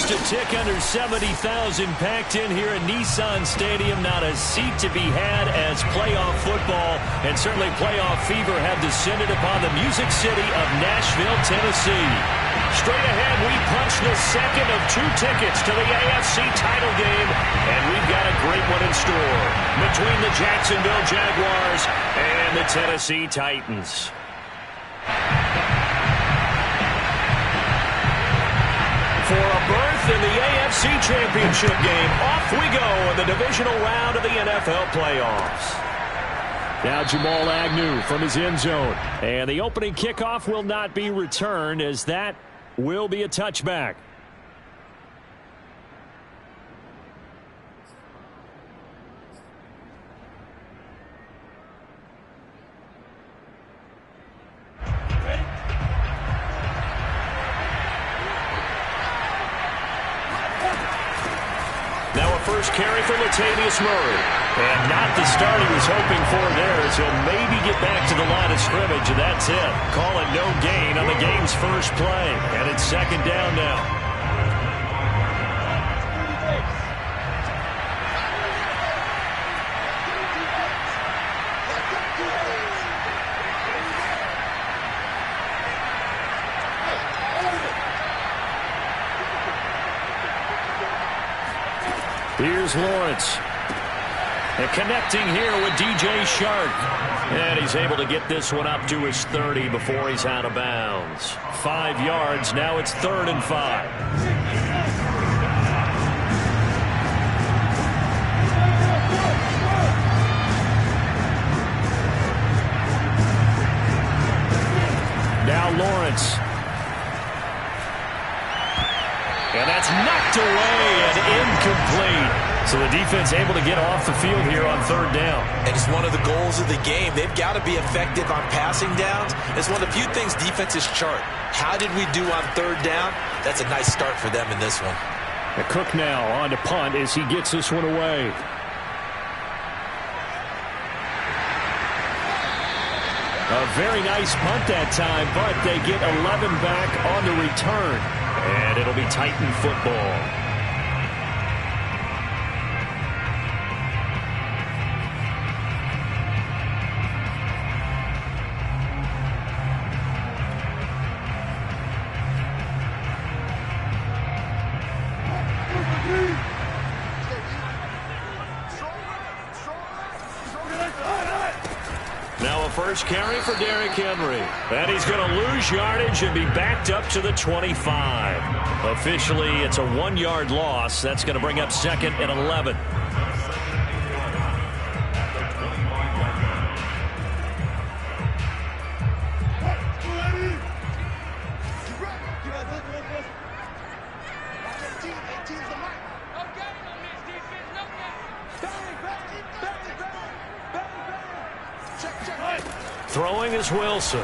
Just a tick under 70,000 packed in here at Nissan Stadium. Not a seat to be had as playoff football and certainly playoff fever have descended upon the Music City of Nashville, Tennessee. Straight ahead, we punch the second of 2 tickets to the AFC title game, and we've got a great one in store between the Jacksonville Jaguars and the Tennessee Titans. For a berth in the AFC Championship game, off we go in the divisional round of the NFL playoffs. Now Jamal Agnew from his end zone. And the opening kickoff will not be returned as that will be a touchback. Now a first carry for Latavius Murray. And not the start he was hoping for there as he'll maybe get back to the line of scrimmage, and that's it. Call it no gain on the game's first play. And it's second down now. Here's Lawrence. And connecting here with DJ Chark. And he's able to get this one up to his 30 before he's out of bounds. 5 yards. Now it's 3rd and 5. Now Lawrence. And that's knocked away and incomplete. So the defense able to get off the field here on 3rd down. And it's one of the goals of the game. They've got to be effective on passing downs. It's one of the few things defenses chart. How did we do on 3rd down? That's a nice start for them in this one. And Cook now on to punt as he gets this one away. A very nice punt that time, but they get 11 back on the return. And it'll be Titan football. First carry for Derrick Henry. And he's going to lose yardage and be backed up to the 25. Officially, it's a 1-yard loss. That's going to bring up 2nd and 11. Throwing is Wilson.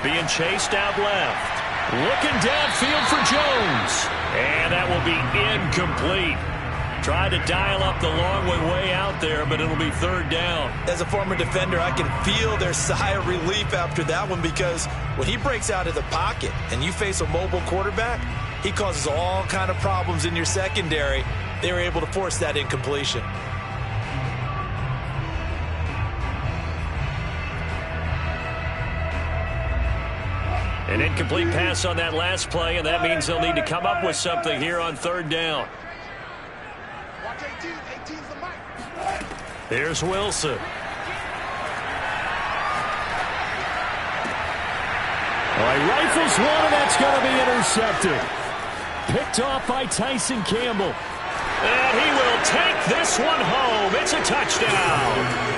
Being chased out left. Looking downfield for Jones. And that will be incomplete. Tried to dial up the long way out there, but it'll be 3rd down. As a former defender, I can feel their sigh of relief after that one because when he breaks out of the pocket and you face a mobile quarterback, he causes all kind of problems in your secondary. They were able to force that incompletion. An incomplete pass on that last play, and that means they'll need to come up with something here on 3rd down. Here's Wilson. Well, he rifles one, and that's going to be intercepted. Picked off by Tyson Campbell. And he will take this one home. It's a touchdown.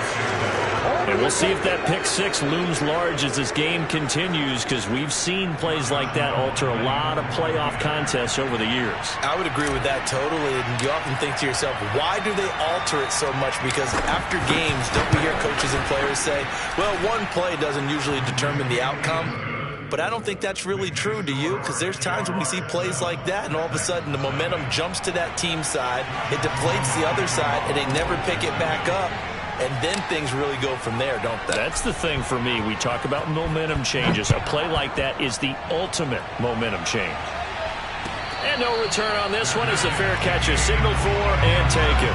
And we'll see if that pick 6 looms large as this game continues, because we've seen plays like that alter a lot of playoff contests over the years. I would agree with that totally. And you often think to yourself, why do they alter it so much? Because after games, don't we hear coaches and players say, well, one play doesn't usually determine the outcome? But I don't think that's really true, do you? Because there's times when we see plays like that, and all of a sudden the momentum jumps to that team side, it deflates the other side, and they never pick it back up. And then things really go from there, don't they? That's the thing for me. We talk about momentum changes. A play like that is the ultimate momentum change. And no return on this one as the fair catch is signaled for and taken.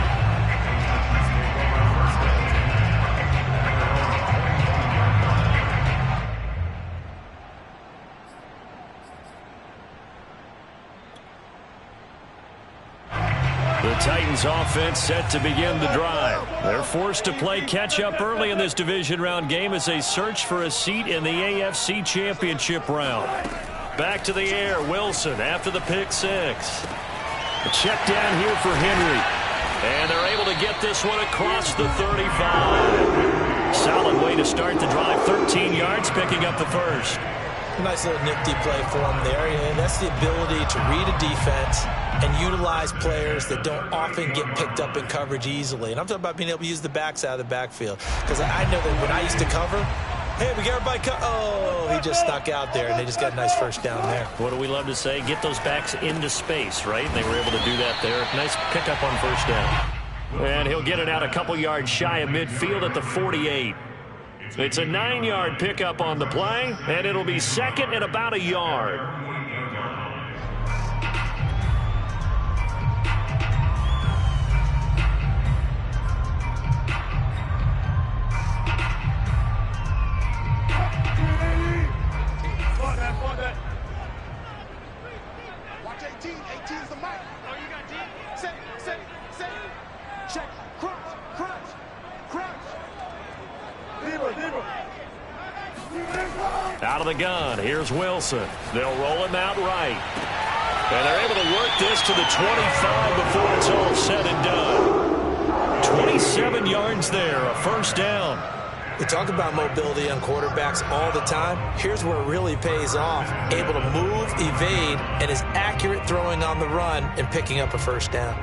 The Titans offense set to begin the drive. They're forced to play catch-up early in this division round game as they search for a seat in the AFC Championship round. Back to the air, Wilson after the pick six. A check down here for Henry. And they're able to get this one across the 35. Solid way to start the drive. 13 yards, picking up the first. Nice little nifty play for him there. And that's the ability to read a defense and utilize players that don't often get picked up in coverage easily. And I'm talking about being able to use the backs out of the backfield. Because I know that when I used to cover, hey, we got everybody oh, he just stuck out there, and they just got a nice first down there. What do we love to say? Get those backs into space, right? And they were able to do that there. Nice pickup on first down. And he'll get it out a couple yards shy of midfield at the 48. It's a 9-yard pickup on the play, and it'll be second and about a yard. Watch 18. 18 is the mic. Oh, you got D? Set. Check. Crunch. Out of the gun, here's Wilson. They'll roll him out right. And they're able to work this to the 25 before it's all said and done. 27 yards there, a first down. We talk about mobility on quarterbacks all the time. Here's where it really pays off. Able to move, evade, and is accurate throwing on the run and picking up a first down.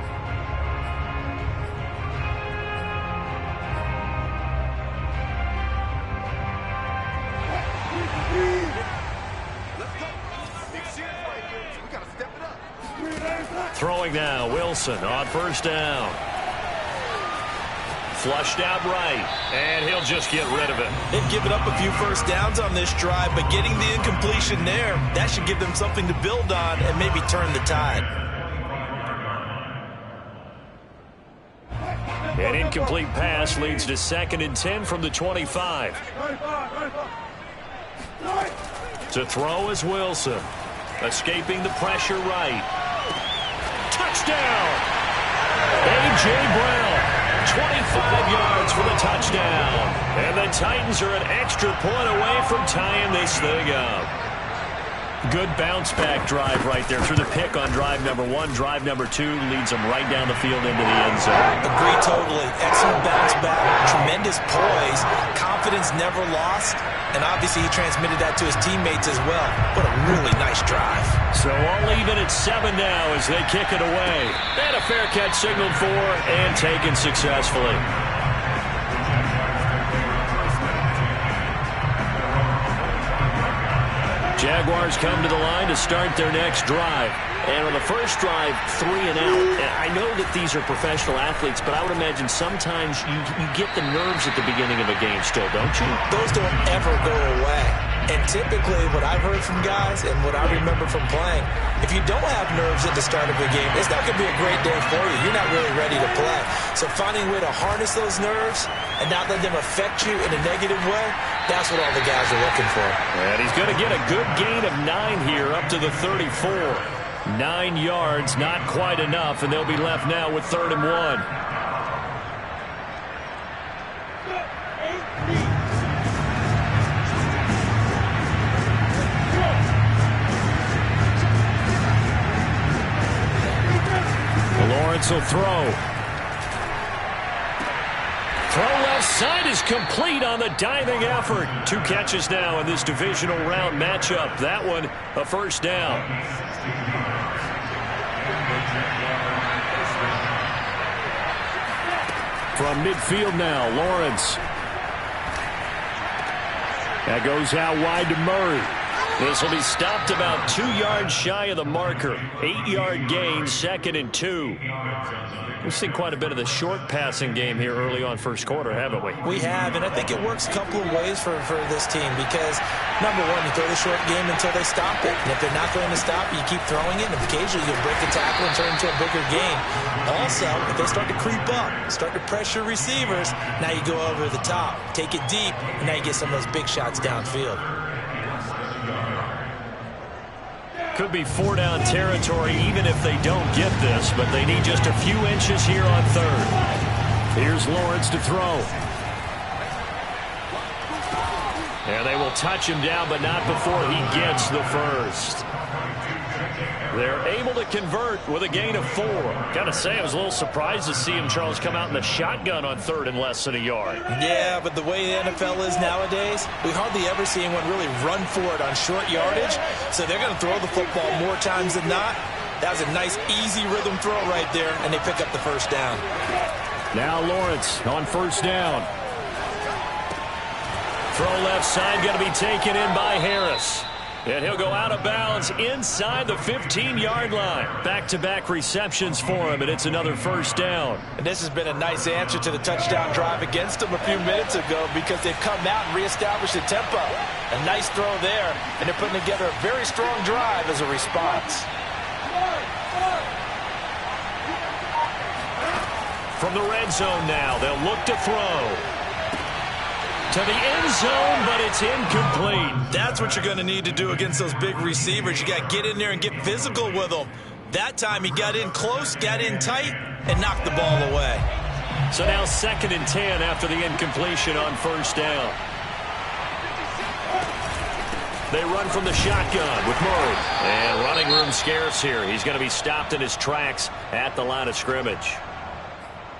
Throwing now, Wilson on first down. Flushed out right, and he'll just get rid of it. They've given up a few first downs on this drive, but getting the incompletion there, that should give them something to build on and maybe turn the tide. An incomplete pass leads to 2nd and 10 from the 25. To throw is Wilson. Escaping the pressure right. Touchdown! A.J. Brown. 25 yards for the touchdown. And the Titans are an extra point away from tying this thing up. Good bounce-back drive right there through the pick on drive number 1. Drive number 2 leads them right down the field into the end zone. Agree totally. Excellent bounce-back, tremendous poise, confidence never lost, and obviously he transmitted that to his teammates as well. What a really nice drive. So all even at 7 now as they kick it away. And a fair catch signaled for and taken successfully. Jaguars come to the line to start their next drive. And on the first drive, 3 and out. And I know that these are professional athletes, but I would imagine sometimes you get the nerves at the beginning of a game still, don't you? Those don't ever go away. And typically what I've heard from guys and what I remember from playing, if you don't have nerves at the start of a game, it's not going to be a great day for you. You're not really ready to play. So finding a way to harness those nerves and not let them affect you in a negative way, that's what all the guys are looking for. And he's going to get a good gain of 9 here up to the 34. 9 yards, not quite enough, and they'll be left now with 3rd and 1. Lawrence will throw. Throw left side is complete on the diving effort. 2 catches now in this divisional round matchup. That one, a first down. From midfield now, Lawrence. That goes out wide to Murray. This will be stopped about 2 yards shy of the marker. 8-yard gain, 2nd and 2. We've seen quite a bit of the short passing game here early on first quarter, haven't we? We have, and I think it works a couple of ways for this team because, number one, you throw the short game until they stop it. And if they're not going to stop it, you keep throwing it, and occasionally you'll break a tackle and turn into a bigger gain. Also, if they start to creep up, start to pressure receivers, now you go over the top, take it deep, and now you get some of those big shots downfield. Could be 4-down territory even if they don't get this, but they need just a few inches here on 3rd. Here's Lawrence to throw. And they will touch him down, but not before he gets the first. They're able to convert with a gain of 4. Gotta say, I was a little surprised to see him, Charles, come out in the shotgun on 3rd and less than a yard. Yeah, but the way the NFL is nowadays, we hardly ever see anyone really run for it on short yardage. So they're going to throw the football more times than not. That was a nice, easy rhythm throw right there, and they pick up the first down. Now Lawrence on 1st down. Throw left side, going to be taken in by Harris. And he'll go out of bounds inside the 15-yard line. Back-to-back receptions for him, and it's another 1st down. And this has been a nice answer to the touchdown drive against them a few minutes ago because they've come out and reestablished the tempo. A nice throw there, and they're putting together a very strong drive as a response. From the red zone now, they'll look to throw. To the end zone, but it's incomplete. That's what you're going to need to do against those big receivers. You got to get in there and get physical with them. That time he got in close, got in tight, and knocked the ball away. So now 2nd and 10 after the incompletion on 1st down. They run from the shotgun with Murray. And running room scarce here. He's going to be stopped in his tracks at the line of scrimmage.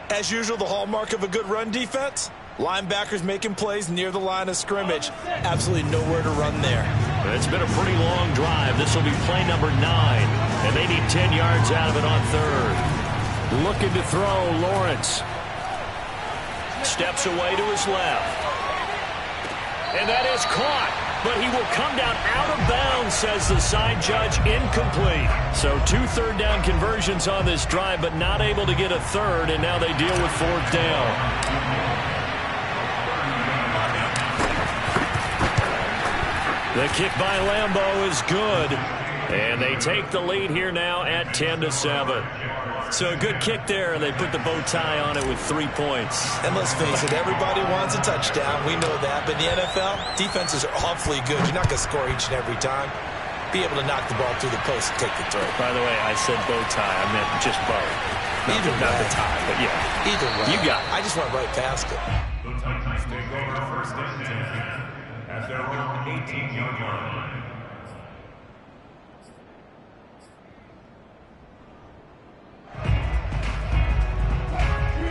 As usual, the hallmark of a good run defense, linebackers making plays near the line of scrimmage. Absolutely nowhere to run there. It's been a pretty long drive. This will be play number 9. And they need 10 yards out of it on 3rd. Looking to throw, Lawrence. Steps away to his left. And that is caught. But he will come down out of bounds, says the side judge. Incomplete. So 2 third-down conversions on this drive, but not able to get a 3rd, and now they deal with 4th down. The kick by Lambeau is good. And they take the lead here now at 10-7. So a good kick there, and they put the bow tie on it with 3 points. And let's face it, everybody wants a touchdown. We know that. But in the NFL, defenses are awfully good. You're not going to score each and every time. Be able to knock the ball through the post and take the throw. By the way, I said bow tie. I meant just bow. Not the tie, but yeah. Either way. You got it. I just went right past it. The Titans take over 1st and 10 at their own 18-yard line.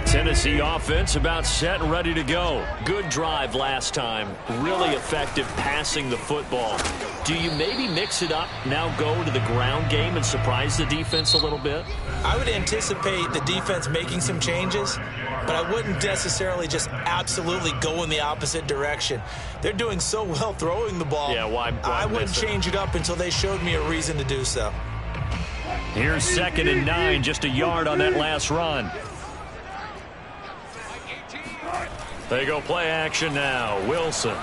Tennessee offense about set and ready to go. Good drive last time. Really effective passing the football. Do you maybe mix it up, now go to the ground game and surprise the defense a little bit? I would anticipate the defense making some changes, but I wouldn't necessarily just absolutely go in the opposite direction. They're doing so well throwing the ball. Yeah, why I wouldn't change it up until they showed me a reason to do so. Here's 2nd and 9, just a yard on that last run. They go play action now. Wilson.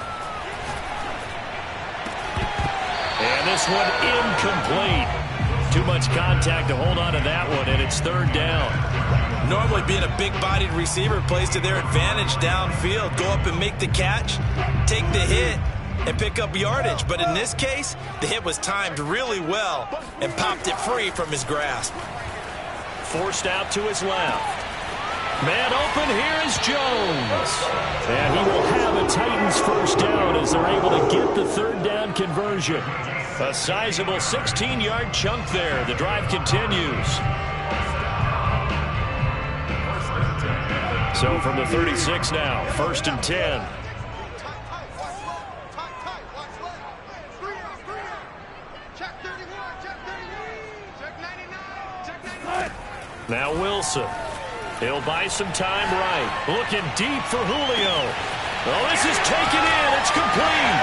And this one incomplete. Too much contact to hold on to that one, and it's 3rd down. Normally being a big-bodied receiver plays to their advantage downfield. Go up and make the catch, take the hit, and pick up yardage. But in this case, the hit was timed really well and popped it free from his grasp. Forced out to his left. Man open, here is Jones. And he will have a Titans 1st down as they're able to get the 3rd down conversion. A sizable 16-yard chunk there. The drive continues. So from the 36 now, 1st and 10. Now Wilson. He'll buy some time right. Looking deep for Julio. Oh, this is taken in. It's complete.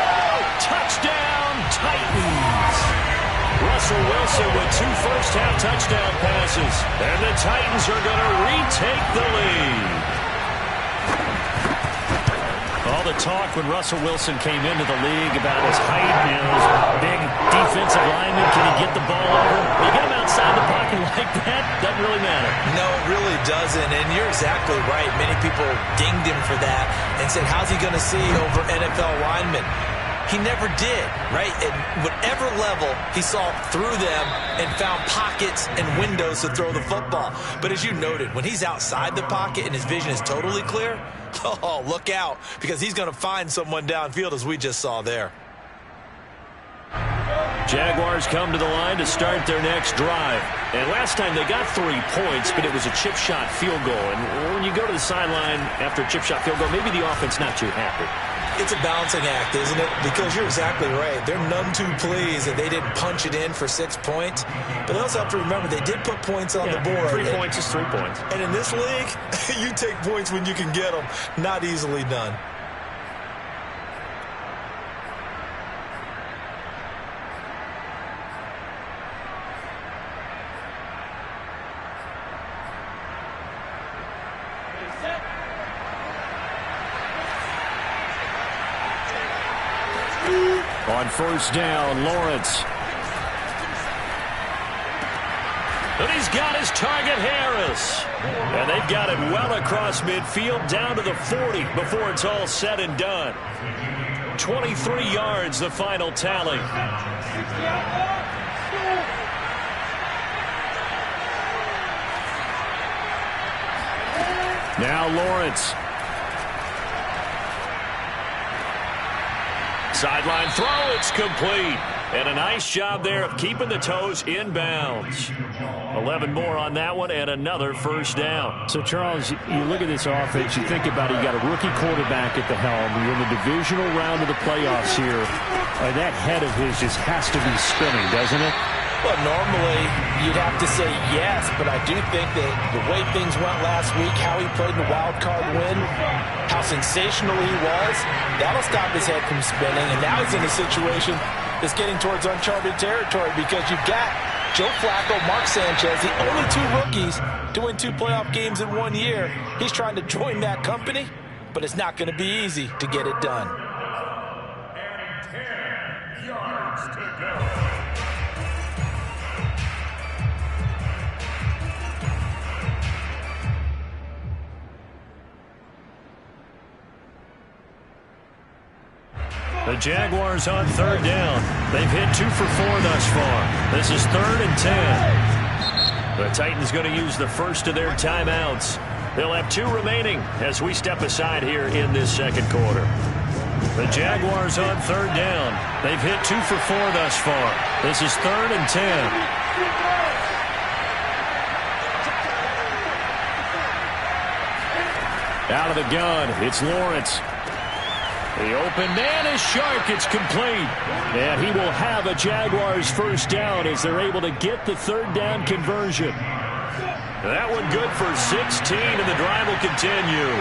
Touchdown, Titans. Russell Wilson with 2 first-half touchdown passes. And the Titans are going to retake the lead. All the talk when Russell Wilson came into the league about his height, those big defensive linemen, can he get the ball over? When you get him outside the pocket like that, doesn't really matter. No, it really doesn't, and you're exactly right. Many people dinged him for that and said, how's he going to see over NFL linemen? He never did, right? At whatever level, he saw through them and found pockets and windows to throw the football. But as you noted, when he's outside the pocket and his vision is totally clear, oh, look out, because he's going to find someone downfield, as we just saw there. Jaguars come to the line to start their next drive. And last time they got 3 points, but it was a chip shot field goal. And when you go to the sideline after a chip shot field goal, maybe the offense not too happy. It's a balancing act, isn't it? Because you're exactly right. They're none too pleased that they didn't punch it in for 6 points. But they also have to remember they did put points on the board. 3 points is 3 points. And in this league, you take points when you can get them. Not easily done. On first down, Lawrence. And he's got his target, Harris. And they've got it well across midfield, down to the 40 before it's all said and done. 23 yards, the final tally. Now Lawrence. Sideline throw, it's complete. And a nice job there of keeping the toes in bounds. 11 more on that one and another first down. So, Charles, you look at this offense, you think about it, you got a rookie quarterback at the helm. You're in the divisional round of the playoffs here. That head of his just has to be spinning, doesn't it? Well, normally you'd have to say yes, but I do think that the way things went last week, how he played in the wild card win, how sensational he was, that'll stop his head from spinning. And now he's in a situation that's getting towards uncharted territory because you've got Joe Flacco, Mark Sanchez, the only 2 rookies to win 2 playoff games in 1 year. He's trying to join that company, but it's not going to be easy to get it done. And 10 yards to go. The Jaguars on third down. They've hit 2 for 4 thus far. This is 3rd and 10. The Titans going to use the first of their timeouts. They'll have 2 remaining as we step aside here in this second quarter. The Jaguars on third down. They've hit 2 for 4 thus far. This is 3rd and 10. Out of the gun, it's Lawrence. The open man is sharp. It's complete. And he will have a Jaguars first down as they're able to get the third down conversion. That one good for 16, and the drive will continue.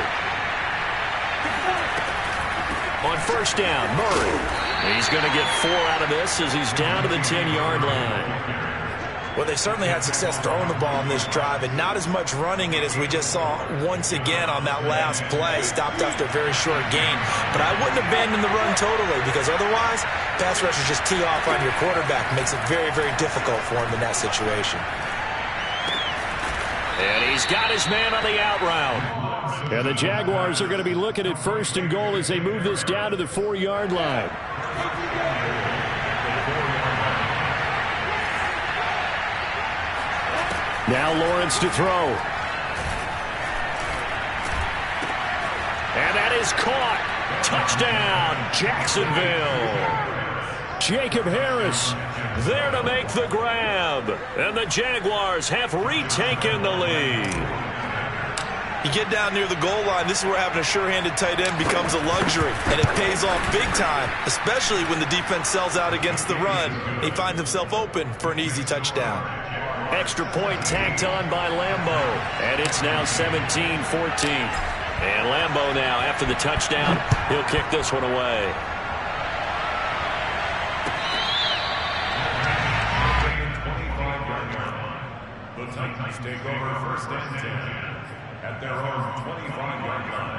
On first down, Murray. He's going to get 4 out of this as he's down to the 10-yard line. Well, they certainly had success throwing the ball on this drive and not as much running it as we just saw once again on that last play. Stopped after a very short gain. But I wouldn't abandon the run totally because otherwise, pass rushers just tee off on your quarterback. Makes it very, very difficult for him in that situation. And he's got his man on the out route. And the Jaguars are going to be looking at 1st and goal as they move this down to the 4-yard line. Now Lawrence to throw. And that is caught. Touchdown, Jacksonville. Jacob Harris there to make the grab. And the Jaguars have retaken the lead. You get down near the goal line, this is where having a sure-handed tight end becomes a luxury, and it pays off big time, especially when the defense sells out against the run. He finds himself open for an easy touchdown. Extra point tacked on by Lambo, and it's now 17-14. And Lambo now, after the touchdown, he'll kick this one away. take over first and 10 at their own 25-yard line.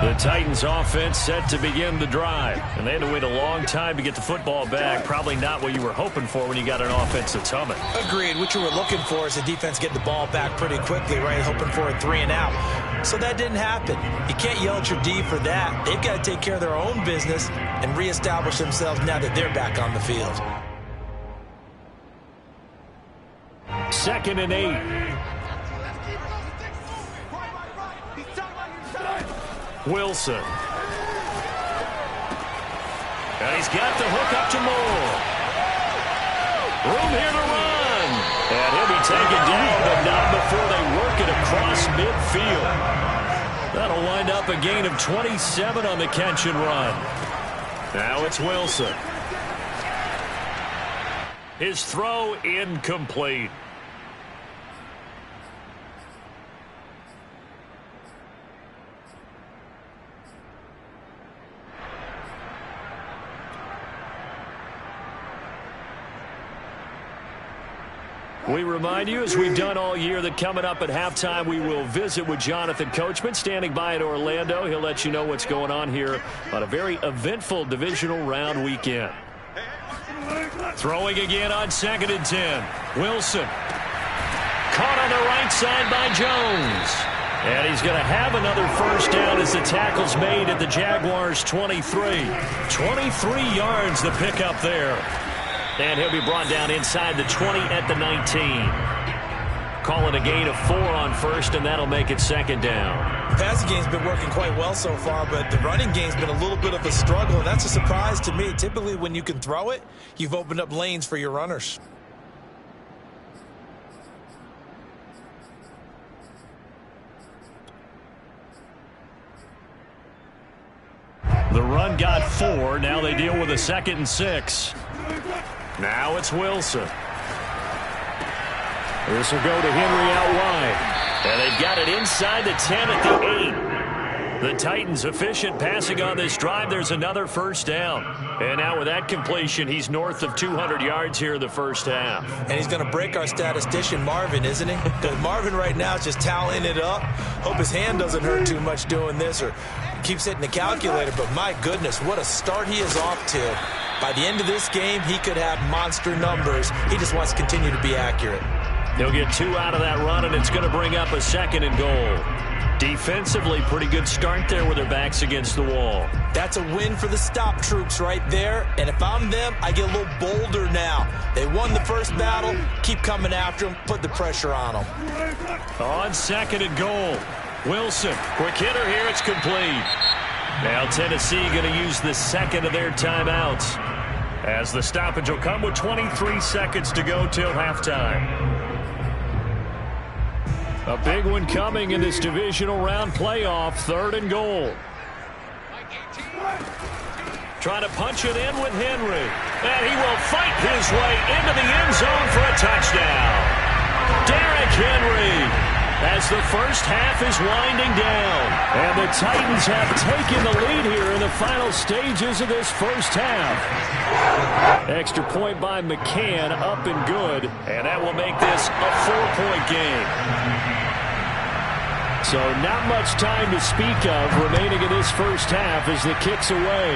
The Titans offense set to begin the drive, and they had to wait a long time to get the football back. Probably not what you were hoping for when you got an offense that's humming. Agreed. What you were looking for is the defense getting the ball back pretty quickly, right? Hoping for a 3 and out. So that didn't happen. You can't yell at your D for that. They've got to take care of their own business and reestablish themselves now that they're back on the field. 2nd and 8. Wilson. And he's got the hook up to Moore. Room here to run. And he'll be taken down, but not before they work it across midfield. That'll wind up a gain of 27 on the catch and run. Now it's Wilson. His throw incomplete. We remind you, as we've done all year, that coming up at halftime, we will visit with Jonathan Coachman, standing by in Orlando. He'll let you know what's going on here on a very eventful divisional round weekend. Throwing again on 2nd and 10. Wilson. Caught on the right side by Jones. And he's going to have another first down as the tackle's made at the Jaguars' 23. 23 yards the pickup there. And he'll be brought down inside the 20 at the 19. Calling a gain of 4 on first, and that'll make it 2nd down. The passing game's been working quite well so far, but the running game's been a little bit of a struggle, and that's a surprise to me. Typically, when you can throw it, you've opened up lanes for your runners. The run got 4. Now they deal with a 2nd and 6. Now it's Wilson. This will go to Henry out wide. And they've got it inside the 10 at the 8. The Titans efficient passing on this drive. There's another first down. And now with that completion, he's north of 200 yards here in the first half. And he's going to break our statistician, Marvin, isn't he? Because Marvin right now is just tallying it up. Hope his hand doesn't hurt too much doing this or keeps hitting the calculator. But my goodness, what a start he is off to. By the end of this game, he could have monster numbers. He just wants to continue to be accurate. He'll get 2 out of that run, and it's going to bring up a 2nd and goal. Defensively, pretty good start there with their backs against the wall. That's a win for the stop troops right there. And if I'm them, I get a little bolder now. They won the first battle. Keep coming after them. Put the pressure on them. On 2nd and goal. Wilson, quick hitter here. It's complete. Now Tennessee going to use the 2nd of their timeouts, as the stoppage will come with 23 seconds to go till halftime. A big one coming in this divisional round playoff. 3rd and goal. Trying to punch it in with Henry. And he will fight his way into the end zone for a touchdown. Derrick Henry, as the first half is winding down. And the Titans have taken the lead here in the final stages of this first half. Extra point by McCann, up and good. And that will make this a 4-point game. So not much time to speak of remaining in this first half as the kick's away.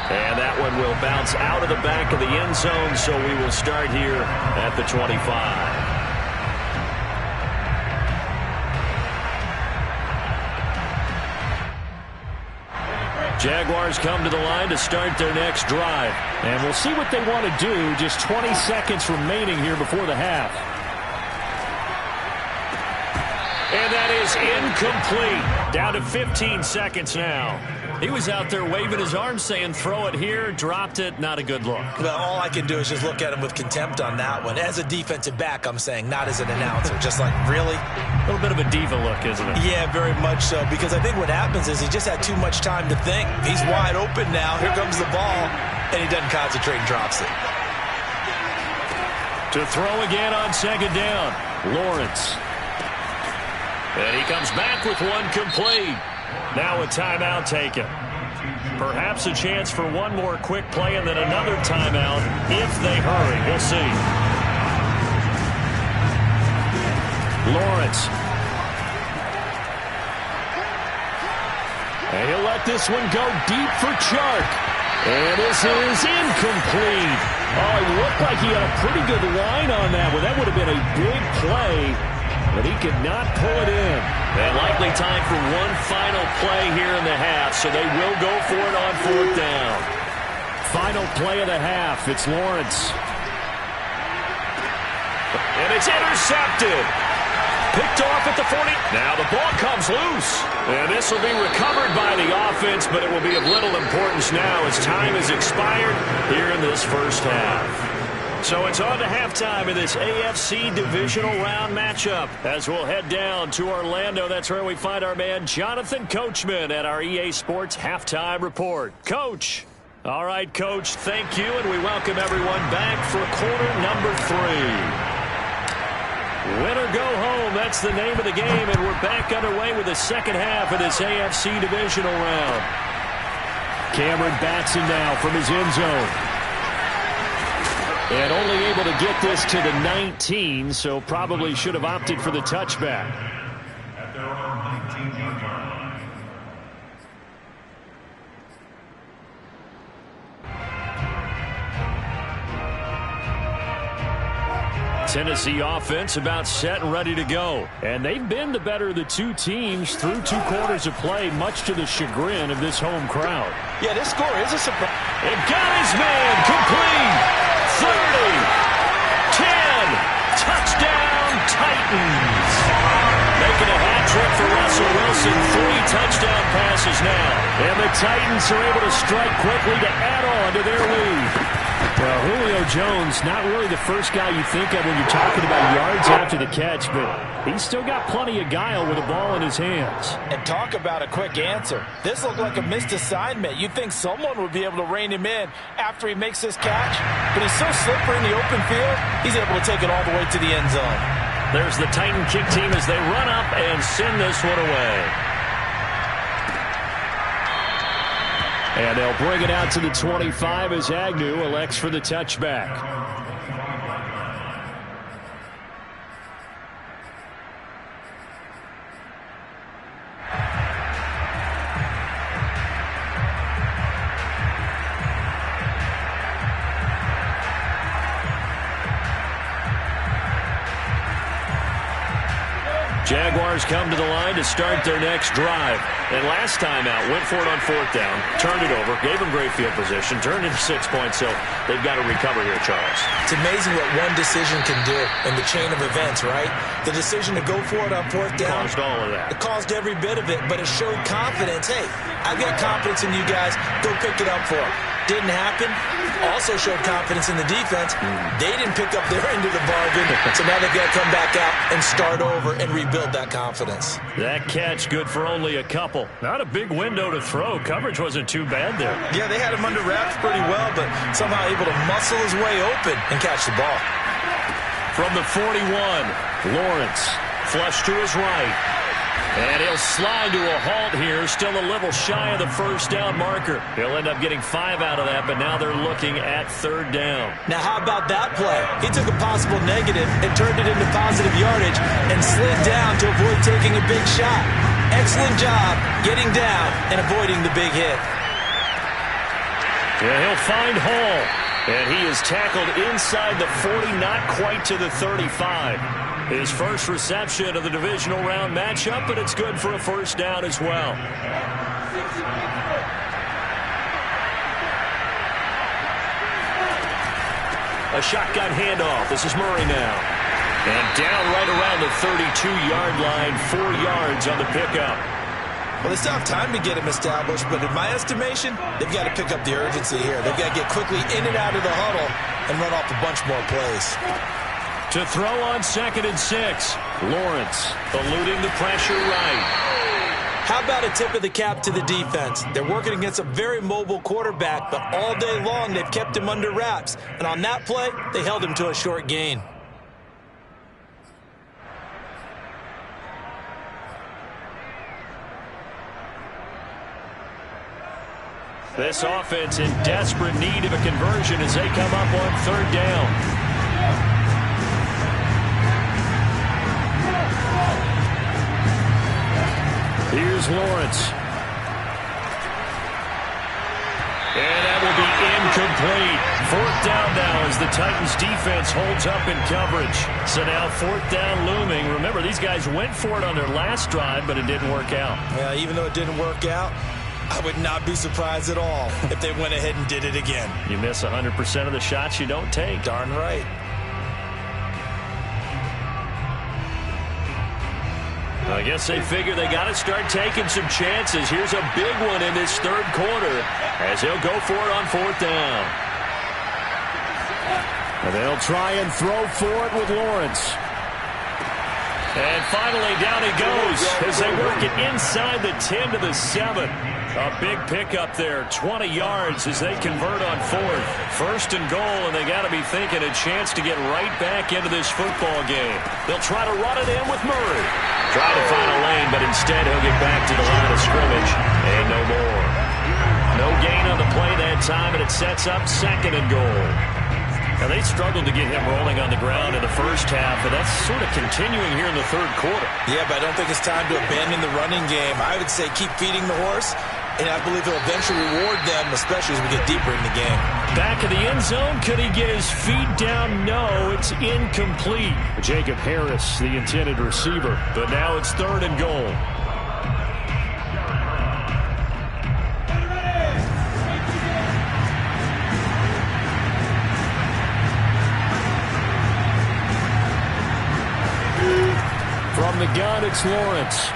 And that one will bounce out of the back of the end zone, so we will start here at the 25. Jaguars come to the line to start their next drive. And we'll see what they want to do. Just 20 seconds remaining here before the half. And that is incomplete. Down to 15 seconds now. He was out there waving his arms saying, throw it here, dropped it, not a good look. Well, all I can do is just look at him with contempt on that one. As a defensive back, I'm saying, not as an announcer. Just like, really? A little bit of a diva look, isn't it? Yeah, very much so. Because I think what happens is he just had too much time to think. He's wide open now. Here comes the ball. And he doesn't concentrate and drops it. To throw again on 2nd down. Lawrence. And he comes back with one complete. Now a timeout taken. Perhaps a chance for one more quick play and then another timeout if they hurry. We'll see. Lawrence. And he'll let this one go deep for Chark. And this is incomplete. Oh, it looked like he had a pretty good line on that one. That would have been a big play, but he could not pull it in. And likely time for one final play here in the half, so they will go for it on 4th down. Final play of the half. It's Lawrence. And it's intercepted. Picked off at the 40. Now the ball comes loose. And this will be recovered by the offense, but it will be of little importance now as time has expired here in this first half. So it's on to halftime in this AFC divisional round matchup as we'll head down to Orlando. That's where we find our man Jonathan Coachman at our EA Sports Halftime Report. Coach. All right, Coach, thank you, and we welcome everyone back for quarter number 3. Win or go home, that's the name of the game, and we're back underway with the second half of this AFC divisional round. Cameron Batson now from his end zone. And only able to get this to the 19, so probably should have opted for the touchback. At their own 19-yard line. Tennessee offense about set and ready to go. And they've been the better of the two teams through 2 quarters of play, much to the chagrin of this home crowd. Yeah, this score is a surprise. And got his man complete. 30, 10, touchdown Titans. Making a hat trick for Russell Wilson. 3 touchdown passes now. And the Titans are able to strike quickly to add on to their lead. Well, Julio Jones, not really the first guy you think of when you're talking about yards after the catch, but he's still got plenty of guile with the ball in his hands. And talk about a quick answer. This looked like a missed assignment. You'd think someone would be able to rein him in after he makes this catch, but he's so slippery in the open field, he's able to take it all the way to the end zone. There's the Titan kick team as they run up and send this one away. And they'll bring it out to the 25 as Agnew elects for the touchback. Jaguars come to the line to start their next drive. And last time out, went for it on 4th down, turned it over, gave them great field position, turned into 6 points, so they've got to recover here, Charles. It's amazing what one decision can do in the chain of events, right? The decision to go for it on 4th down. Caused all of that. It caused every bit of it, but it showed confidence. Hey, I've got confidence in you guys. Go pick it up for them. Didn't happen. Also showed confidence in the defense. They didn't pick up their end of the bargain, so now they've got to come back out and start over and rebuild that confidence. That catch good for only a couple. Not a big window to throw. Coverage wasn't too bad there. Yeah, they had him under wraps pretty well, but somehow able to muscle his way open and catch the ball. From the 41, Lawrence flush to his right. And he'll slide to a halt here, still a little shy of the first down marker. He'll end up getting 5 out of that, but now they're looking at 3rd down. Now, how about that play? He took a possible negative and turned it into positive yardage and slid down to avoid taking a big shot. Excellent job getting down and avoiding the big hit. Yeah, he'll find Hall. And he is tackled inside the 40, not quite to the 35. His first reception of the divisional round matchup, but it's good for a first down as well. A shotgun handoff. This is Murray now. And down right around the 32-yard line, 4 yards on the pickup. Well, they still have time to get him established, but in my estimation, they've got to pick up the urgency here. They've got to get quickly in and out of the huddle and run off a bunch more plays. To throw on 2nd and 6. Lawrence eluding the pressure right. How about a tip of the cap to the defense? They're working against a very mobile quarterback, but all day long they've kept him under wraps. And on that play, they held him to a short gain. This offense in desperate need of a conversion as they come up on third down. Here's Lawrence. And that will be incomplete. Fourth down now as the Titans defense holds up in coverage. So now fourth down looming. Remember, these guys went for it on their last drive, but it didn't work out. Yeah, even though it didn't work out, I would not be surprised at all if they went ahead and did it again. You miss 100% of the shots you don't take. Darn right. I guess they figure they got to start taking some chances. Here's a big one in this third quarter as he'll go for it on fourth down. And they'll try and throw for it with Lawrence. And finally down he goes as they work it inside the 10 to the 7. A big pickup there, 20 yards as they convert on fourth. First and goal, and they got to be thinking a chance to get right back into this football game. They'll try to run it in with Murray. Try to find a lane, but instead he'll get back to the line of scrimmage. And no more. No gain on the play that time, and it sets up second and goal. Now, they struggled to get him rolling on the ground in the first half, and that's sort of continuing here in the third quarter. Yeah, but I don't think it's time to abandon the running game. I would say keep feeding the horse, and I believe he'll eventually reward them, especially as we get deeper in the game. Back in the end zone, could he get his feet down? No, it's incomplete. Jacob Harris, the intended receiver. But now it's third and goal. From the gun, it's Lawrence.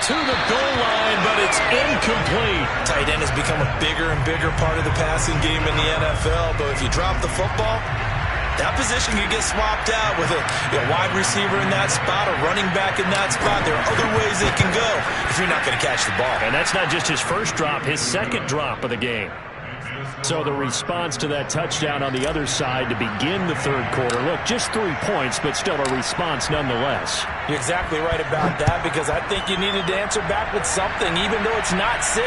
To the goal line, but it's incomplete. Tight end has become a bigger and bigger part of the passing game in the NFL, but if you drop the football, that position can get swapped out with a wide receiver in that spot, a running back in that spot. There are other ways they can go if you're not going to catch the ball. And that's not just his first drop, his second drop of the game. So the response to that touchdown on the other side to begin the third quarter. Look, just 3 points, but still a response nonetheless. You're exactly right about that, because I think you needed to answer back with something, even though it's not 6.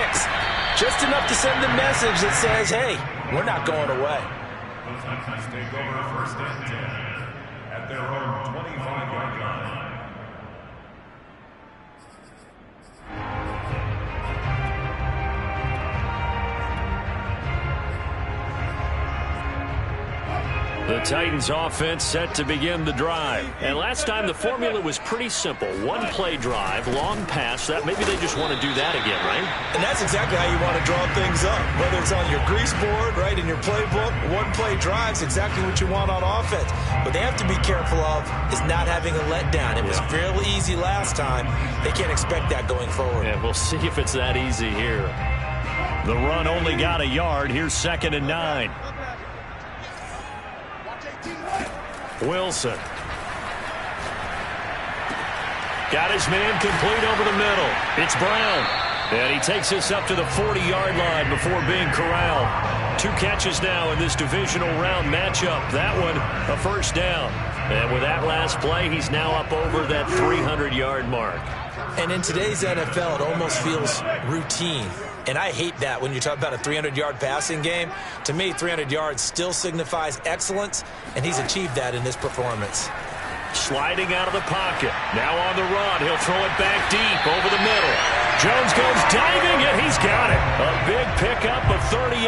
Just enough to send the message that says, hey, we're not going away. The Titans take over first and 10 at their own 25-yard line. The Titans offense set to begin the drive. And last time the formula was pretty simple. One play drive, long pass. That maybe they just want to do that again, right? And that's exactly how you want to draw things up. Whether it's on your grease board, right, in your playbook, one play drive's exactly what you want on offense. What they have to be careful of is not having a letdown. It was fairly easy last time. They can't expect that going forward. Yeah, we'll see if it's that easy here. The run only got a yard. Here's 2nd and 9. Wilson. Got his man complete over the middle. It's Brown. And he takes us up to the 40-yard line before being corralled. 2 catches now in this divisional round matchup. That one, a first down. And with that last play, he's now up over that 300-yard mark. And in today's NFL, it almost feels routine. And I hate that when you talk about a 300-yard passing game. To me, 300 yards still signifies excellence, and he's achieved that in this performance. Sliding out of the pocket. Now on the run. He'll throw it back deep over the middle. Jones goes diving, and he's got it. A big pickup of 38.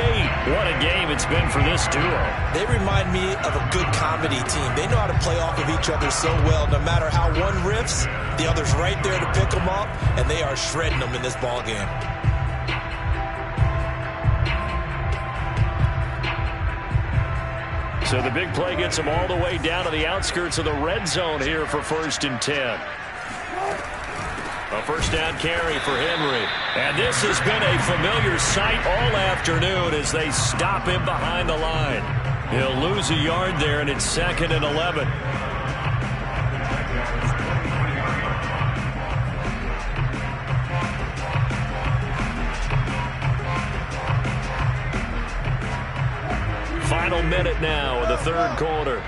What a game it's been for this duo. They remind me of a good comedy team. They know how to play off of each other so well. No matter how one riffs, the other's right there to pick them up, and they are shredding them in this ball game. So the big play gets them all the way down to the outskirts of the red zone here for 1st and 10. A first down carry for Henry. And this has been a familiar sight all afternoon as they stop him behind the line. He'll lose a yard there, and it's 2nd and 11. Final minute now of the third quarter.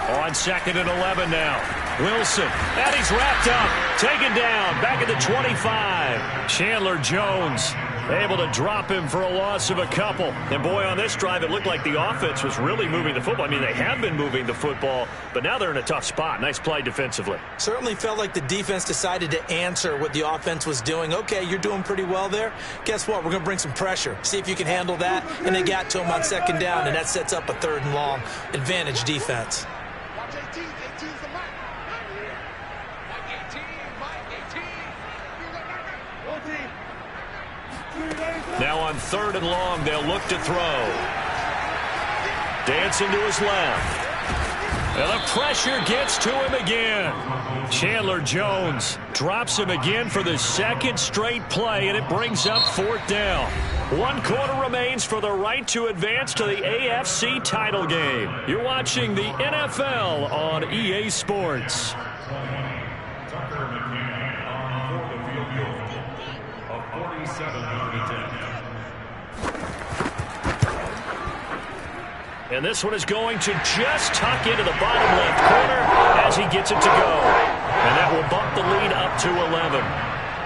On 2nd and 11 now. Wilson, and he's wrapped up, taken down, back at the 25. Chandler Jones able to drop him for a loss of a couple. And boy, on this drive, it looked like the offense was really moving the football. I mean, they have been moving the football, but now they're in a tough spot. Nice play defensively. Certainly felt like the defense decided to answer what the offense was doing. Okay, you're doing pretty well there. Guess what? We're going to bring some pressure. See if you can handle that. And they got to him on second down, and that sets up a 3rd and long. Advantage defense. Watch 18. 18's the Mike. Mike 18. Mike 18. Now on 3rd and long, they'll look to throw. Dancing to his left. And the pressure gets to him again. Chandler Jones drops him again for the 2nd straight play, and it brings up 4th down. 1 quarter remains for the right to advance to the AFC title game. You're watching the NFL on EA Sports. Tucker McKinnon for the field goal of 47-yard attempt. And this one is going to just tuck into the bottom left corner as he gets it to go. And that will bump the lead up to 11.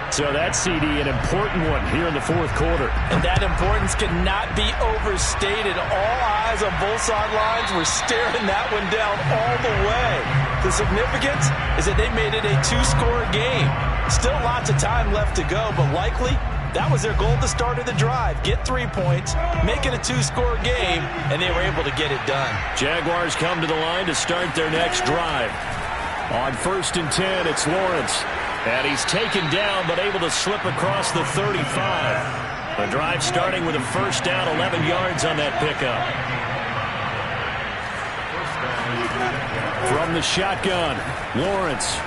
So that, CD, an important one here in the 4th quarter. And that importance cannot be overstated. All eyes on both sidelines were staring that one down all the way. The significance is that they made it a 2-score game. Still lots of time left to go, but likely that was their goal at the start of the drive. Get 3 points, make it a 2-score game, and they were able to get it done. Jaguars come to the line to start their next drive. On 1st and 10, it's Lawrence. And he's taken down, but able to slip across the 35. The drive starting with a 1st down, 11 yards on that pickup. From the shotgun, Lawrence.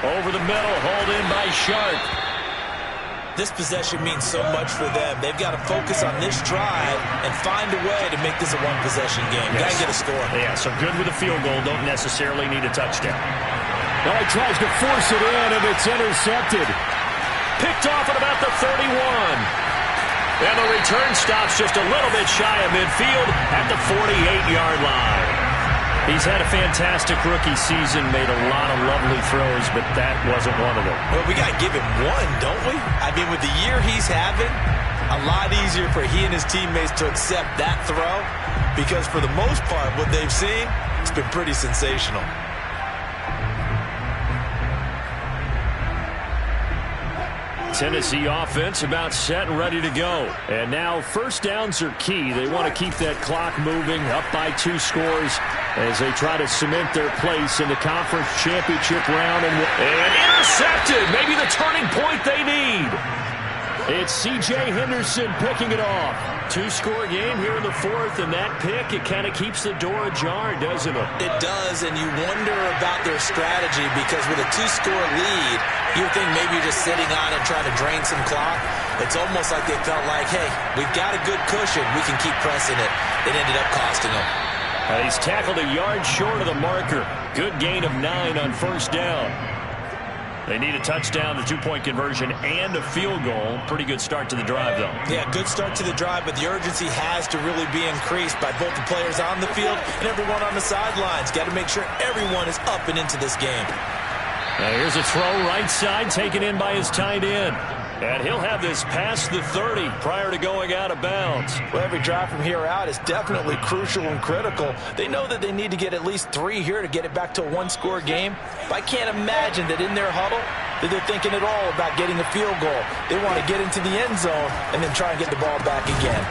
Over the middle, hauled in by Sharp. This possession means so much for them. They've got to focus on this drive and find a way to make this a 1-possession game. Yes. Got to get a score. Yeah, so good with a field goal. Don't necessarily need a touchdown. Well, he tries to force it in, and it's intercepted. Picked off at about the 31. And the return stops just a little bit shy of midfield at the 48-yard line. He's had a fantastic rookie season, made a lot of lovely throws, but that wasn't one of them. Well, we got to give him one, don't we? I mean, with the year he's having, a lot easier for he and his teammates to accept that throw because for the most part, what they've seen, it's been pretty sensational. Tennessee offense about set and ready to go. And now 1st downs are key. They want to keep that clock moving, up by 2 scores as they try to cement their place in the conference championship round. And intercepted, maybe the turning point they need. It's C.J. Henderson picking it off. 2-score game here in the 4th, and that pick, it kind of keeps the door ajar, doesn't it? It does, and you wonder about their strategy because with a 2-score lead, you think maybe you're just sitting on it trying to drain some clock. It's almost like they felt like, hey, we've got a good cushion. We can keep pressing it. It ended up costing them. And he's tackled a yard short of the marker. Good gain of 9 on 1st down. They need a touchdown, the 2-point conversion, and a field goal. Pretty good start to the drive, though. Yeah, good start to the drive, but the urgency has to really be increased by both the players on the field and everyone on the sidelines. Got to make sure everyone is up and into this game. Now here's a throw right side taken in by his tight end. And he'll have this past the 30 prior to going out of bounds. Well, every drive from here out is definitely crucial and critical. They know that they need to get at least 3 here to get it back to a 1-score game. But I can't imagine that in their huddle that they're thinking at all about getting a field goal. They want to get into the end zone and then try and get the ball back again.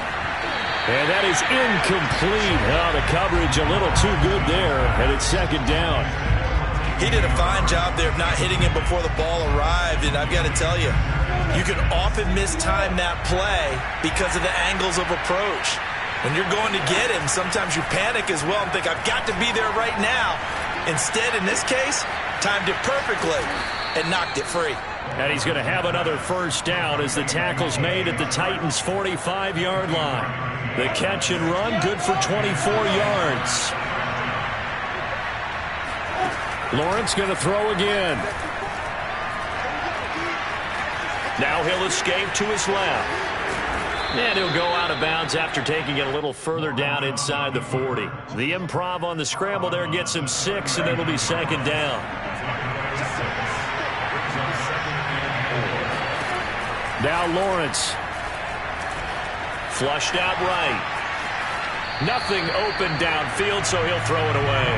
And that is incomplete. Oh, the coverage a little too good there, and it's 2nd down. He did a fine job there of not hitting him before the ball arrived, and I've got to tell you, you can often mistime that play because of the angles of approach. When you're going to get him, sometimes you panic as well and think, I've got to be there right now. Instead, in this case, timed it perfectly and knocked it free. And he's going to have another 1st down as the tackle's made at the Titans' 45-yard line. The catch and run, good for 24 yards. Lawrence going to throw again. Now he'll escape to his left. And he'll go out of bounds after taking it a little further down inside the 40. The improv on the scramble there gets him 6, and it'll be 2nd down. Now Lawrence. Flushed out right. Nothing open downfield, so he'll throw it away.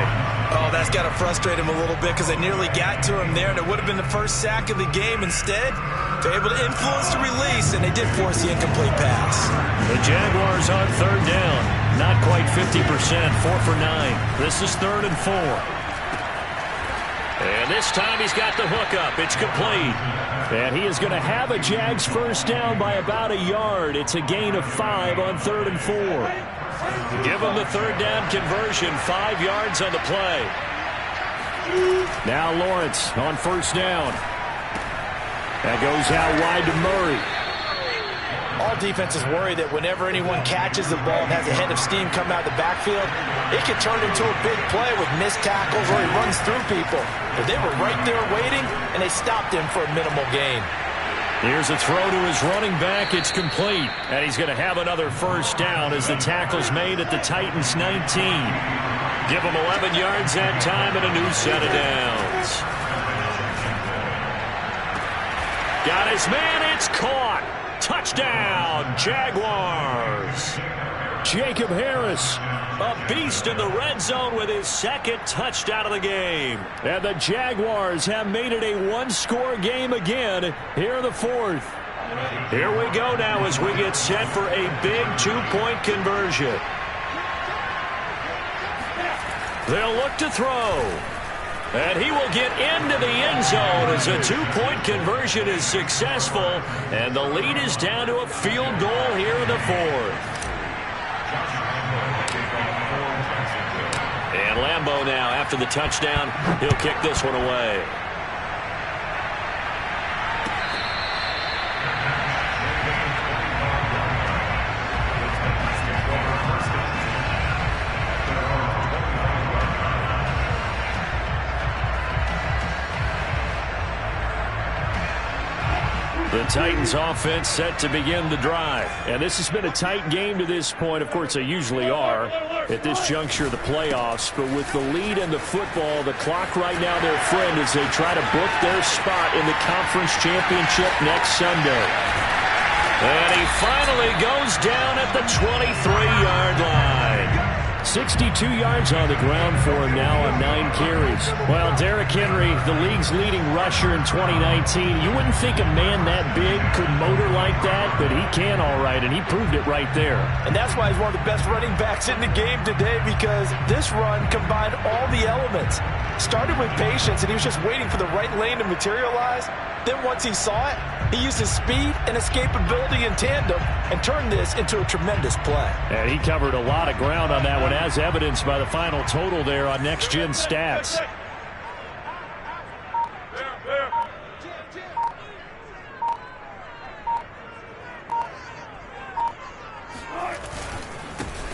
Oh, that's got to frustrate him a little bit because they nearly got to him there, and it would have been the first sack of the game. Instead, they're able to influence the release, and they did force the incomplete pass. The Jaguars on third down. Not quite 50%, 4 for 9. This is 3rd and 4. And this time he's got the hook up. It's complete. And he is going to have a Jags first down by about a yard. It's a gain of 5 on 3rd and 4. Give him the third down conversion. 5 yards on the play. Now Lawrence on first down. That goes out wide to Murray. All defenses worry that whenever anyone catches the ball and has a head of steam come out of the backfield, it can turn into a big play with missed tackles or he runs through people. But they were right there waiting, and they stopped him for a minimal gain. Here's a throw to his running back. It's complete. And he's going to have another first down as the tackle's made at the Titans' 19. Give him 11 yards that time and a new set of downs. Got his man. It's caught. Touchdown, Jaguars. Jacob Harris, a beast in the red zone with his second touchdown of the game. And the Jaguars have made it a one-score game again here in the 4th. Here we go now as we get set for a big 2-point conversion. They'll look to throw. And he will get into the end zone as a 2-point conversion is successful. And the lead is down to a field goal here in the 4th. And Lambeau now, after the touchdown, he'll kick this one away. The Titans offense set to begin the drive. And this has been a tight game to this point. Of course, they usually are at this juncture of the playoffs. But with the lead in the football, the clock right now their friend as they try to book their spot in the conference championship next Sunday. And he finally goes down at the 23-yard line. 62 yards on the ground for him now on 9 carries. Well, Derrick Henry, the league's leading rusher in 2019. You wouldn't think a man that big could motor like that, but he can all right, and he proved it right there. And that's why he's one of the best running backs in the game today, because this run combined all the elements. Started with patience, and he was just waiting for the right lane to materialize. Then once he saw it, he used his speed and escapability in tandem and turned this into a tremendous play. And he covered a lot of ground on that one, as evidenced by the final total there on Next Gen Stats.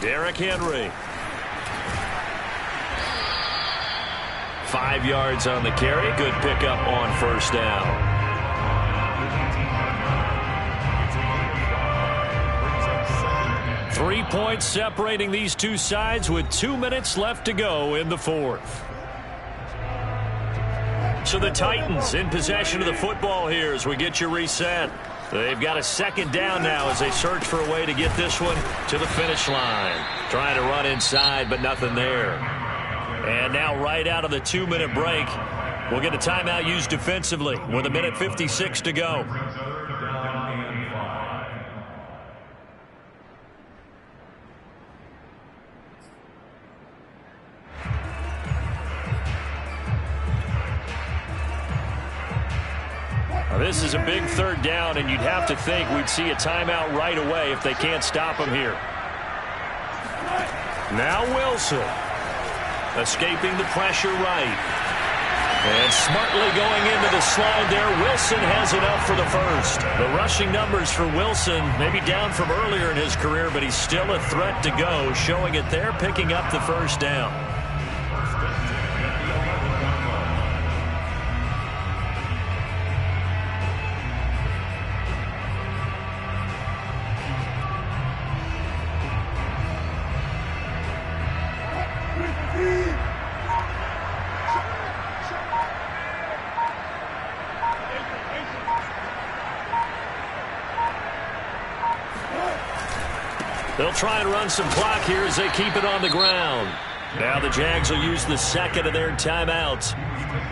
Derrick Henry. 5 yards on the carry. Good pickup on first down. 3 points separating these two sides with 2 minutes left to go in the 4th. So the Titans in possession of the football here as we get you reset. They've got a second down now as they search for a way to get this one to the finish line. Trying to run inside, but nothing there. And now right out of the 2-minute break, we'll get a timeout used defensively with 1:56 to go. This is a big third down, and you'd have to think we'd see a timeout right away if they can't stop him here. Now Wilson, escaping the pressure right. And smartly going into the slide there. Wilson has enough for the first. The rushing numbers for Wilson maybe down from earlier in his career, but he's still a threat to go, showing it there, picking up the first down. try and run some clock here as they keep it on the ground. Now the Jags will use the second of their timeouts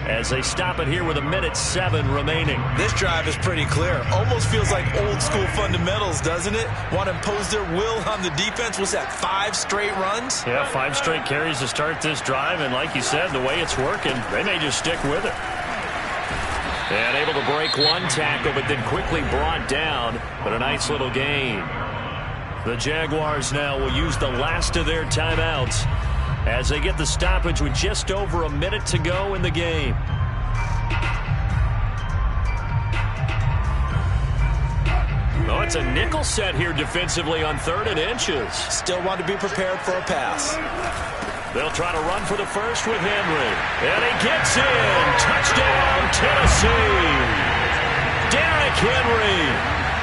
as they stop it here with 1:07 remaining. This drive is pretty clear. Almost feels like old school fundamentals, doesn't it? Want to impose their will on the defense. Was that 5 straight runs? Yeah, 5 straight carries to start this drive, and like you said, the way it's working, they may just stick with it. And able to break one tackle, but then quickly brought down, but a nice little gain. The Jaguars now will use the last of their timeouts as they get the stoppage with just over a minute to go in the game. Oh, it's a nickel set here defensively on 3rd and inches. Still want to be prepared for a pass. They'll try to run for the first with Henry. And he gets in. Touchdown, Tennessee. Derrick Henry.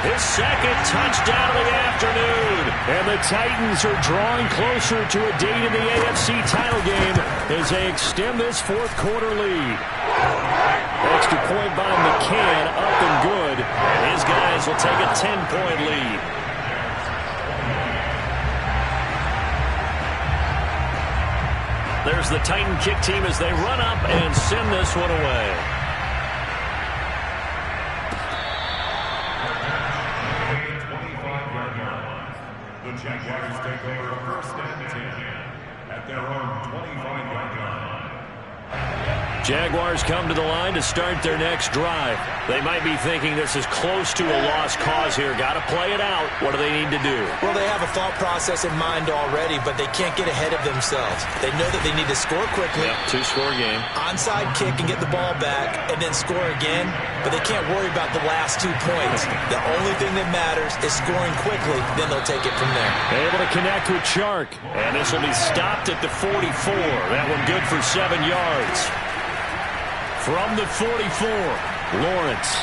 His second touchdown of the afternoon. And the Titans are drawing closer to a date in the AFC title game as they extend this 4th quarter lead. Extra point by McCann, up and good. His guys will take a 10-point lead. There's the Titan kick team as they run up and send this one away. The Jaguars take over 1st and 10 at their own 25-yard line. Jaguars come to the line to start their next drive. They might be thinking this is close to a lost cause here. Got to play it out. What do they need to do? Well, they have a thought process in mind already, but they can't get ahead of themselves. They know that they need to score quickly. Yep, 2-score game. Onside kick and get the ball back and then score again, but they can't worry about the last 2 points. The only thing that matters is scoring quickly, then they'll take it from there. Able to connect with Chark, and this will be stopped at the 44. That one good for 7 yards. From the 44, Lawrence.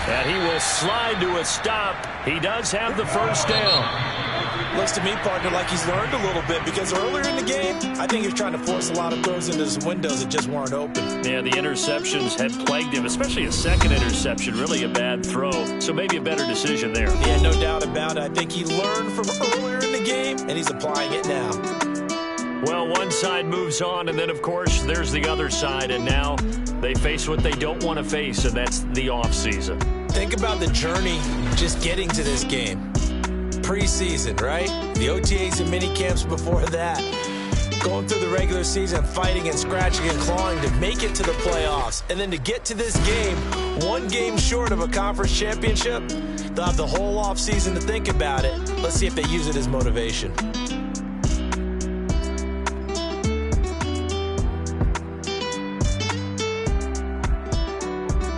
And he will slide to a stop. He does have the first down. Looks to me, partner, like he's learned a little bit because earlier in the game, I think he was trying to force a lot of throws into some windows that just weren't open. Yeah, the interceptions had plagued him, especially a second interception, really a bad throw. So maybe a better decision there. Yeah, no doubt about it. I think he learned from earlier in the game, and he's applying it now. Well, one side moves on, and then, of course, there's the other side, and now they face what they don't want to face, and that's the offseason. Think about the journey just getting to this game. Preseason, right? The OTAs and mini camps before that. Going through the regular season, fighting and scratching and clawing to make it to the playoffs. And then to get to this game, 1 game short of a conference championship, they'll have the whole offseason to think about it. Let's see if they use it as motivation.